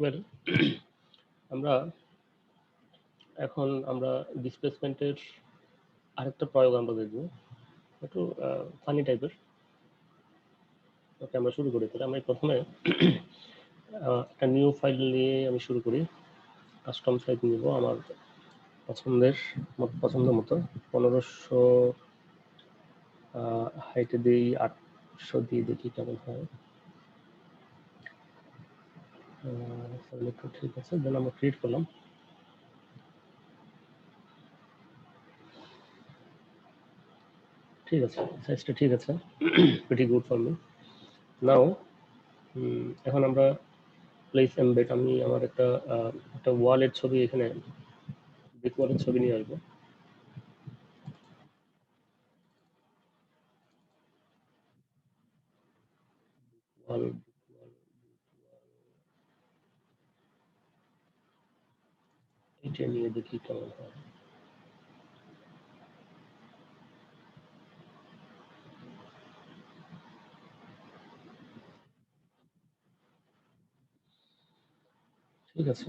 Well আমরা আমরা ডিসপ্লেসমেন্টের আরেকটা প্রয়োগ আমরা দেখব, একটু ফানি টাইপের। ওকে, আমরা শুরু করি। তাহলে আমি প্রথমে একটা নিউ ফাইল নিয়ে আমি শুরু করি। কাস্টম সাইজ নিব আমার পছন্দ মতো 1500 হাইটে দিই, 800 দিয়ে দেখি কেমন হয়। ঠিক আছে, দেন আমরা ক্রিয়েট করলাম। ঠিক আছে, সাইজটা ঠিক আছে, প্রিটি গুড ফর মি। নাও এখন আমরা প্লেস এমবেড, আমি আমার একটা ওয়ালের ছবি, এখানে ব্রিক ওয়ালের ছবি নিয়ে আসবো। ওয়াল এটা নিয়ে দেখি কেমন হয়। ঠিক আছে,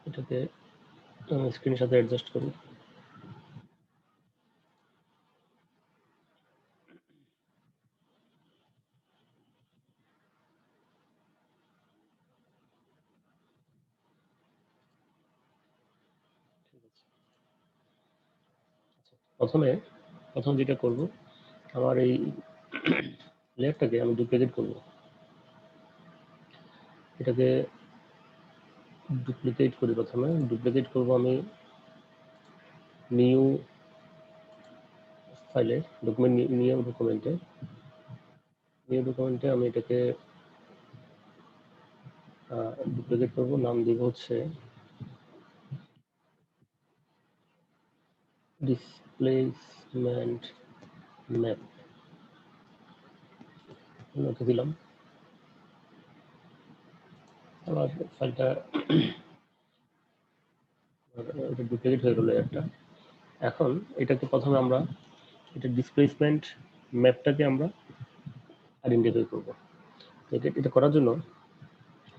এটাকে আমি স্ক্রিনের সাথে অ্যাডজাস্ট করি। প্রথম যেটা করব, আমার এই লেয়ারটাকে আমি ডুপ্লিকেট করব। এটাকে ডুপ্লিকেট করি। প্রথমে ডুপ্লিকেট করব আমি নিউ ফাইলে, নিউ ডকুমেন্টে আমি এটাকে ডুপ্লিকেট করব। নাম দিব হচ্ছে ডিসপ্লেসমেন্ট ম্যাপ। ওকে দিলাম। আবার ফাইলটা ডুপ্লিকেট হয়ে গেল একটা। এখন এটাকে প্রথমে আমরা এটা ডিসপ্লেসমেন্ট ম্যাপটাকে আমরা আইডেন্টিফাই করব। এটা করার জন্য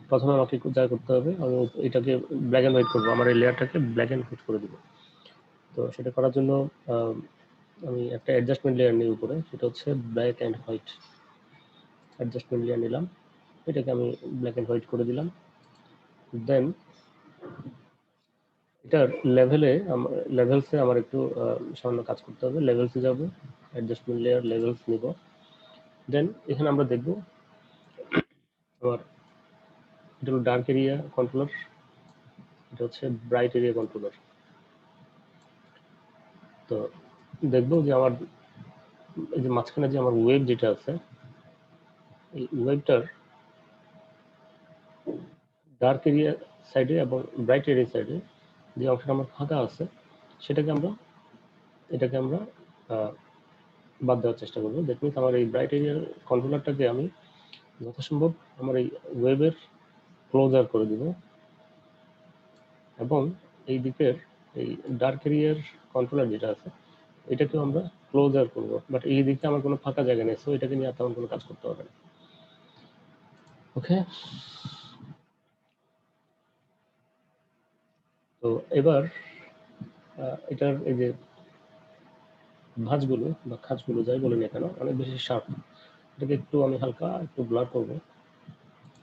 প্রথমে আমাকে যা করতে হবে, আমি এটাকে ব্ল্যাক অ্যান্ড হোয়াইট করবো, আমার এই লেয়ারটাকে ব্ল্যাক অ্যান্ড হোয়াইট করে দিব। তো সেটা করার জন্য আমি একটা অ্যাডজাস্টমেন্ট লেয়ার নিই উপরে, সেটা হচ্ছে black and white. Adjustment layer নিলাম, এটাকে আমি ব্ল্যাক অ্যান্ড হোয়াইট করে দিলাম। দেন এটার লেভেলসে আমার একটু সামান্য কাজ করতে হবে। লেভেলসে যাব, অ্যাডজাস্টমেন্ট লেয়ার, লেভেলস নিব। দেন এখানে আমরা দেখব আমার এটা হলো ডার্ক এরিয়া কন্ট্রোলার, এটা হচ্ছে ব্রাইট এরিয়া কন্ট্রোলার। তো দেখবো যে আমার এই যে মাঝখানে যে আমার ওয়েব যেটা আছে, এই ওয়েবটার ডার্ক এরিয়া সাইডে এবং ব্রাইট এরিয়া সাইডে যে অংশটা আমার ফাঁকা আছে, এটাকে আমরা বাদ দেওয়ার চেষ্টা করবো। দ্যাট মিনস আমার এই ব্রাইট এরিয়ার কন্ট্রোলারটাকে আমি যথাসম্ভব আমার এই ওয়েবের ক্লোজার করে দিব, এবং এই দিকের এই ডার্ক এরিয়ার কন্ট্রোলার যেটা আছে এটাকেও আমরা ক্লোজার করবো। বাট এই দিকে আমার কোনো ফাঁকা জায়গা নেই, সো এটাকে নিয়ে তেমন কোনো কাজ করতে হবে না। ওকে, তো এবার এটার এই যে ভাঁজগুলো বা খাঁজগুলো যাই বলি না কেন, অনেক বেশি শার্প। এটাকে একটু আমি হালকা একটু ব্লার করবো।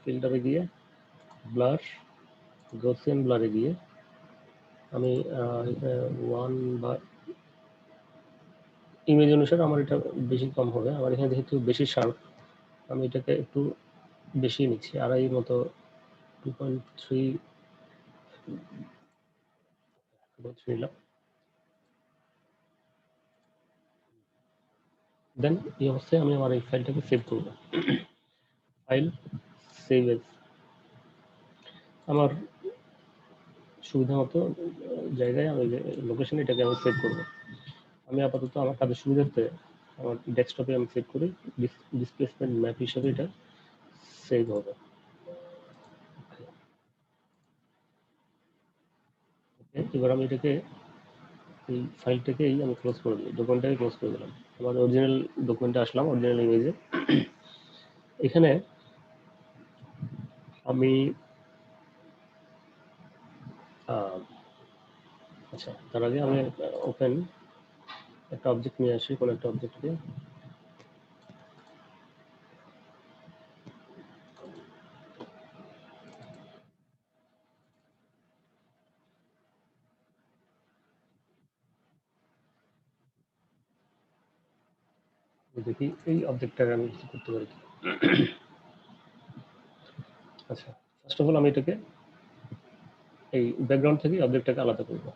ফিল্টারে গিয়ে ব্লার, গসিয়ান ব্লারে গিয়ে আমি ওয়ান বা ইমেজ অনুসারে আমার এটা বেশি কম হবে। আমার এখানে যেহেতু বেশি শার্প, আমি এটাকে একটু বেশি নিচ্ছি, 2.5 মতো, 2.3 নিলাম। দেন এই অবস্থায় আমি আমার এই ফাইলটাকে সেভ করবো। File, save age. আমার সুবিধা মতো জায়গায় আমি লোকেশনে এটাকে আমি সেভ করবো। আমি আপাতত আমার কাজের সুবিধার্থে আমার ডেস্কটপে আমি সেভ করি, ডিসপ্লেসমেন্ট ম্যাপ হিসেবে এটা সেভ হবে। এবার আমি এটাকে এই ফাইলটাকেই আমি ক্লোজ করে দিই, ডকুমেন্টটাকে ক্লোজ করে দিলাম। আমার অরিজিনাল ডকুমেন্টে আসলাম, অরিজিনাল ইমেজে। এখানে আমি আচ্ছা, তার আগে আমি ওপেন একটা অবজেক্ট নিয়ে আসি, কোনো একটা অবজেক্টকে। দেখি এই অবজেক্টটাকে আমি কিছু করতে পারি কি। আচ্ছা, ফার্স্ট অফ অল আমি এটাকে এই ব্যাকগ্রাউন্ড থেকে অবজেক্টটাকে আলাদা করবো।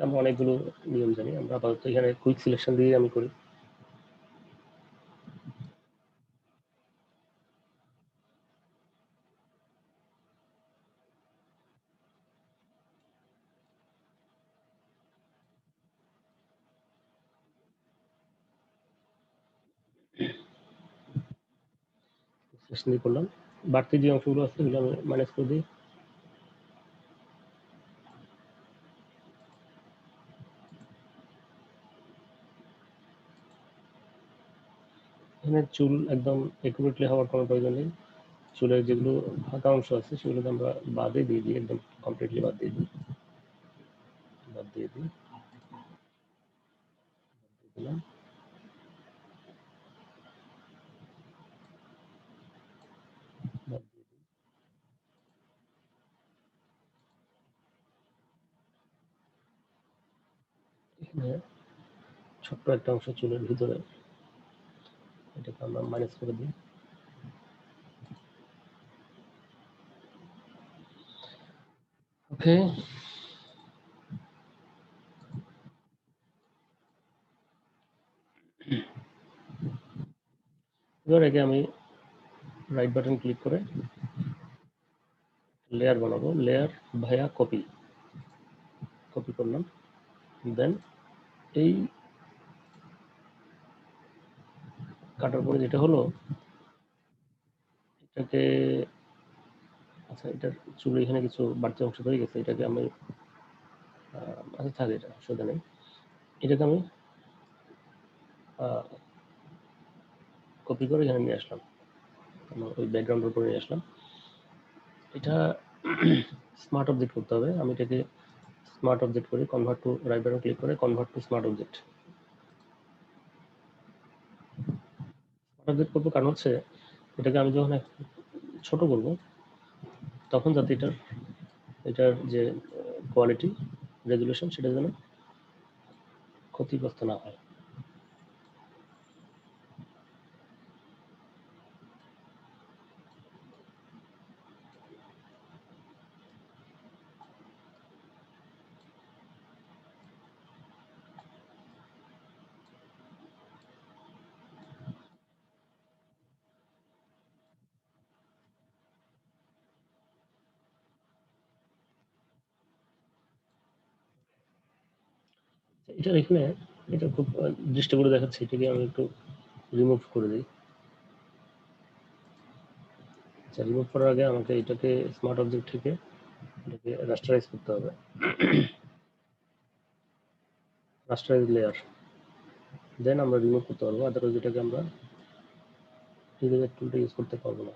আমরা অনেকগুলো নিয়ম জানি, আমরা আপাতত এখানে কুইক সিলেকশন দিয়ে আমি করি। সিলেকশন দিয়ে করলাম, বাড়তি যে অংশগুলো আছে সেগুলো আমি মাইনাস করে দিই। এখানে চুল একদম একুরেটলি হওয়ার কোনো প্রয়োজন নেই। চুলের যেগুলো ফাঁকা অংশ আছে সেগুলোকে আমরা বাদে দিয়ে দিই, একদম কমপ্লিটলি বাদ দিয়ে দিই। বাদ দিয়ে দিই, দিলাম। বাদ দিয়ে দিই। এখানে ছোট্ট একটা অংশ চুলের ভিতরে, এটাকে আমরা মাইনাস করে দিই। ওকে, এবার একে আমি রাইট বাটন ক্লিক করে লেয়ার বানাবো। লেয়ার ভায়া কপি, কপি করলাম। দেন এই কাটার পরে যেটা হলো, এটাকে আচ্ছা, এটার চুল এখানে কিছু বাড়তি অংশ হয়ে গেছে, এটাকে আমি আচ্ছা থাক, এটা অসুবিধা নেই। এটাকে আমি কপি করে এখানে নিয়ে আসলাম, ওই ব্যাকগ্রাউন্ডের উপরে নিয়ে আসলাম। এটা স্মার্ট অবজেক্ট করতে হবে। আমি এটাকে স্মার্ট অবজেক্ট করি, convert to, right button click করে convert to smart object. Smart object করবো কারণ হচ্ছে এটাকে আমি যখন ছোট করব তখন যাতে এটার যে কোয়ালিটি রেজুলেশন সেটা যেন ক্ষতিগ্রস্ত না হয়। এটা এখানে এটা খুব দৃষ্টি করে দেখাচ্ছে, এটাকে আমি একটু রিমুভ করে দিই। আচ্ছা, রিমুভ করার আগে আমাকে এটাকে স্মার্ট অবজেক্ট থেকে এটাকে রাস্টারাইজ করতে হবে। রাস্টারাইজ লেয়ার, দেন আমরা রিমুভ করতে পারবো, আদারওয়াইজ এটাকে আমরা ইরেজার টুলটা ইউজ করতে পারবো না।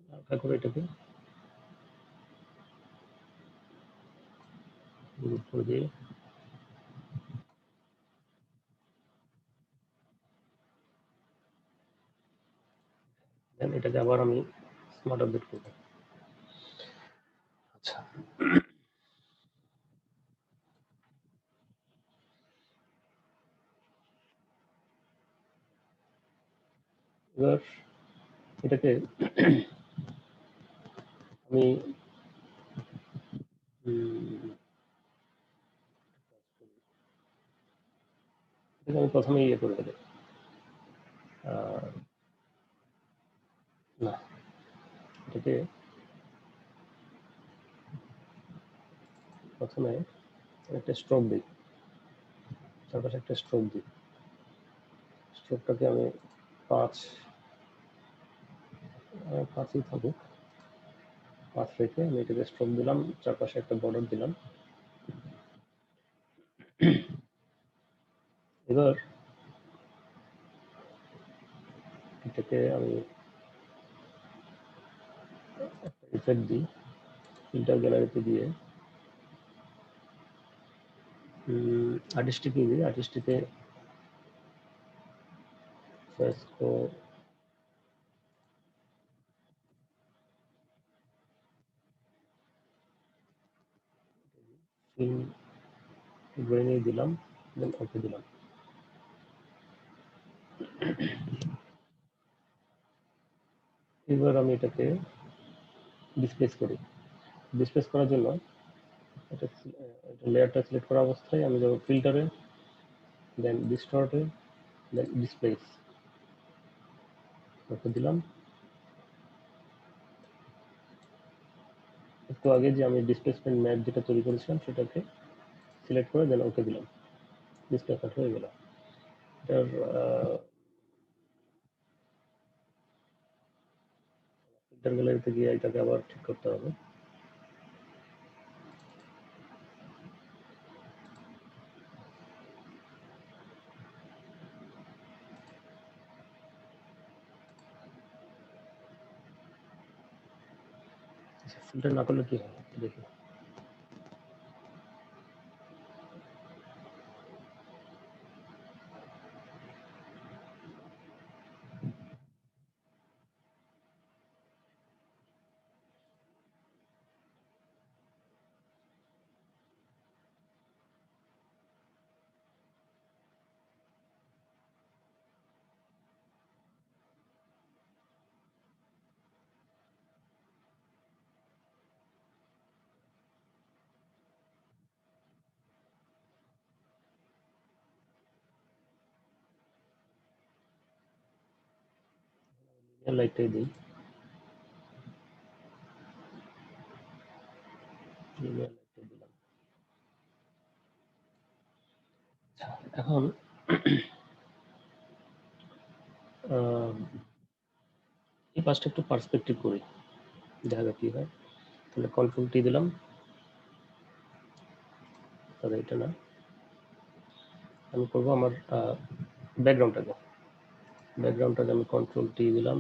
হালকা করে এটাকে রিমুভ করে দিয়ে দেন এটাকে আবার আমি স্মার্ট অবজেক্ট করবো। আচ্ছা, এবার এটাকে আমি এটাকে আমি প্রথমে ইয়ে করে দেবো। না, এটাকে প্রথমে একটা স্ট্রোক দিই, চারপাশে একটা স্ট্রোক দিই। স্ট্রোকটাকে আমি 5 5ই থাকুক, 5 রেখে আমি এটাকে স্ট্রোক দিলাম, চারপাশে একটা বর্ডার দিলাম। এবার এটাকে আমি এফেক্ট দিই, ফিল্টার গ্যালারিতে দিয়ে আর্টিস্টিকে দিই, আর্টিস্টিতে ফ্রেস্কো ফিল্ম গ্রেনে দিলাম, দেন ওকে দিলাম। এবার আমি এটাকে ডিসপ্লেস করি। ডিসপ্লেস করার জন্য এটা লেয়ারটা সিলেক্ট করা অবস্থায় আমি যাব ফিল্টারে, দেন ডিস্টর্টে, দেন ডিসপ্লেস, ওকে দিলাম। একটু আগে যে আমি ডিসপ্লেসমেন্ট ম্যাপ যেটা তৈরি করেছিলাম সেটাকে সিলেক্ট করে দেন ওকে দিলাম, ডিসপ্লেসমেন্ট হয়ে গেল। এটার ফিল্টার গ্যালারিতে গিয়ে এটাকে আবার ঠিক করতে হবে। ফিল্টার না করলে কি হয় দেখি। লাইটটাই দিই, দিলাম। এখন এই পাশটা একটু পার্সপেক্টিভ করি, দেখা যাক কি হয়। তাহলে কন্ট্রোল টি দিলাম, তবে এটা না, আমি করবো আমার ব্যাকগ্রাউন্ডটাকে আমি কন্ট্রোল টি দিলাম,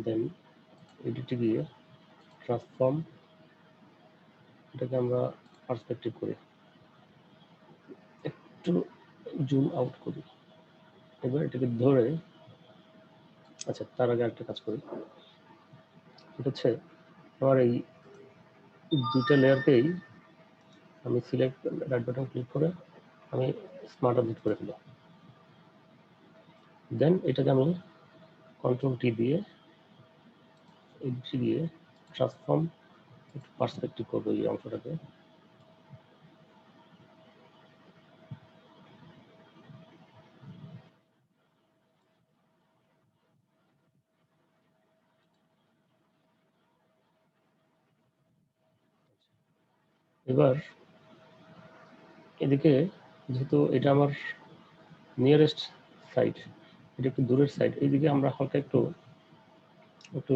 দেন এডিটে গিয়ে ট্রান্সফর্ম, এটাকে আমরা পার্সপেক্টিভ করি, একটু জুম আউট করি। এবার এটাকে ধরে, আচ্ছা তার আগে একটা কাজ করি, এটা হচ্ছে আমার এই দুইটা লেয়ারকেই আমি সিলেক্ট রাইট বাটন ক্লিক করে আমি স্মার্ট অবজেক্ট করে ফেলি। দেন এটাকে আমি কন্ট্রোল টি দিয়ে এডিটে গিয়ে ট্রান্সফর্ম, একটু পার্সপেক্টিভ করবো এই অংশটাকে। এবার এদিকে যেহেতু এটা আমার নিয়ারেস্ট সাইড, এটা একটু দূরের সাইড, এইদিকে আমরা হালকা একটু একটু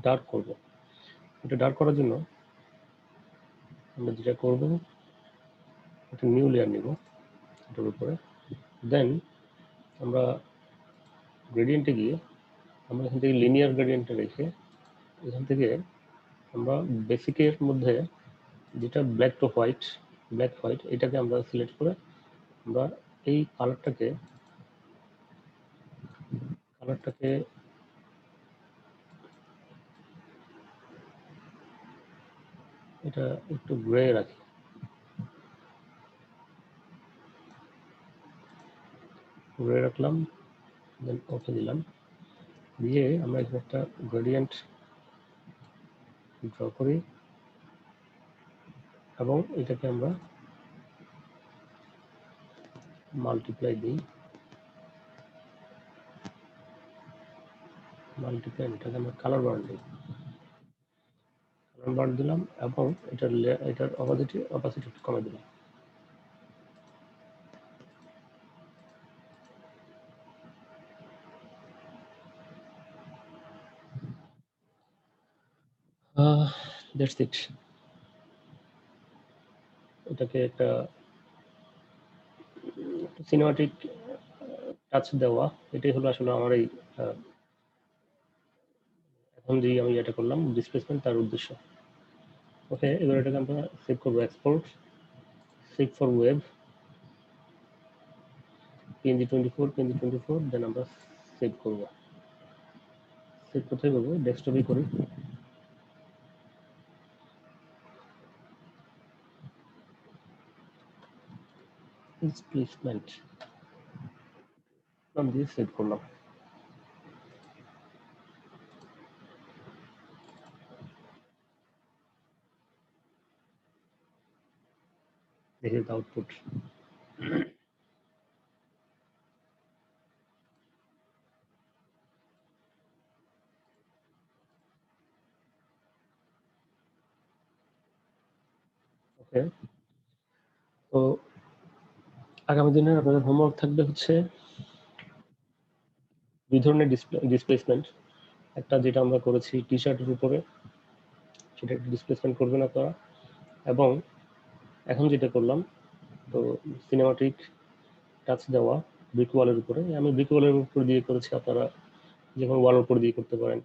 ডার্ক করব। এটা ডার্ক করার জন্য আমরা যেটা করব, একটা নিউ লেয়ার নিব এটার উপরে, দেন আমরা গ্রেডিয়েন্টে গিয়ে আমরা এখান থেকে লিনিয়ার গ্রেডিয়েন্টে রেখে এখান থেকে আমরা বেসিকের মধ্যে যেটা black to white, black white, এটাকে আমরা সিলেক্ট করে আমরা এই কালারটাকে এটা একটু গ্রে রাখি, গ্রে রাখলাম, দেন ওকে দিলাম। দিয়ে আমরা এখানে একটা গ্রেডিয়েন্ট ড্র করি এবং এটাকে আমরা মাল্টিপ্লাই দিই, মাল্টিপ্লাই, এটাকে আমরা কালার বার দিই, কালার বার দিলাম এবং এটার অপাসিটি একটু কমে দিলাম। That's it. এটাকে একটা সিনেমাটিক টাচ দেওয়া, এটাই হলো আসলে আমার এই এখন যে আমি এটা করলাম ডিসপ্লেসমেন্ট তার উদ্দেশ্য। ওকে, এবার এটাকে আমরা সেভ করবো, export, save for web, PNG24, দেন আমরা সেভ করব। সেভ কোথায় করবো? ডেস্কটপে করি। ডিসপ্লেসমেন্ট নাম দিয়ে সেভ করলাম। দেখি আউটপুট। ওকে, তো আগামী দিনের আপনাদের হোমওয়ার্ক থাকবে হচ্ছে দুই ধরনের ডিসপ্লেসমেন্ট। একটা যেটা আমরা করেছি টি শার্টের উপরে, সেটা একটু ডিসপ্লেসমেন্ট করবেন আপনারা, এবং এখন যেটা করলাম তো সিনেমাটিক টাচ দেওয়া ব্রিক ওয়ালের উপরে, আমি ব্রিক ওয়ালের উপর দিয়ে করেছি, আপনারা যে কোনো ওয়ালের উপর দিয়ে করতে পারেন,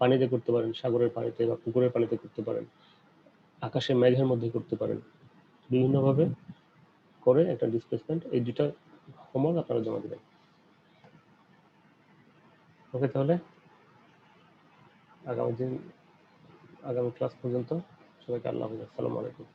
পানিতে করতে পারেন, সাগরের পানিতে বা পুকুরের পানিতে করতে পারেন, আকাশে মেঘের মধ্যে করতে পারেন, বিভিন্নভাবে করে একটা ডিসপ্লেসমেন্ট, এই দুটা হোমওয়ার্ক আপনারা জমা দেবেন। ওকে, তাহলে আগামী ক্লাস পর্যন্ত সবাইকে আল্লাহ হাফেজ, আসসালামু আলাইকুম।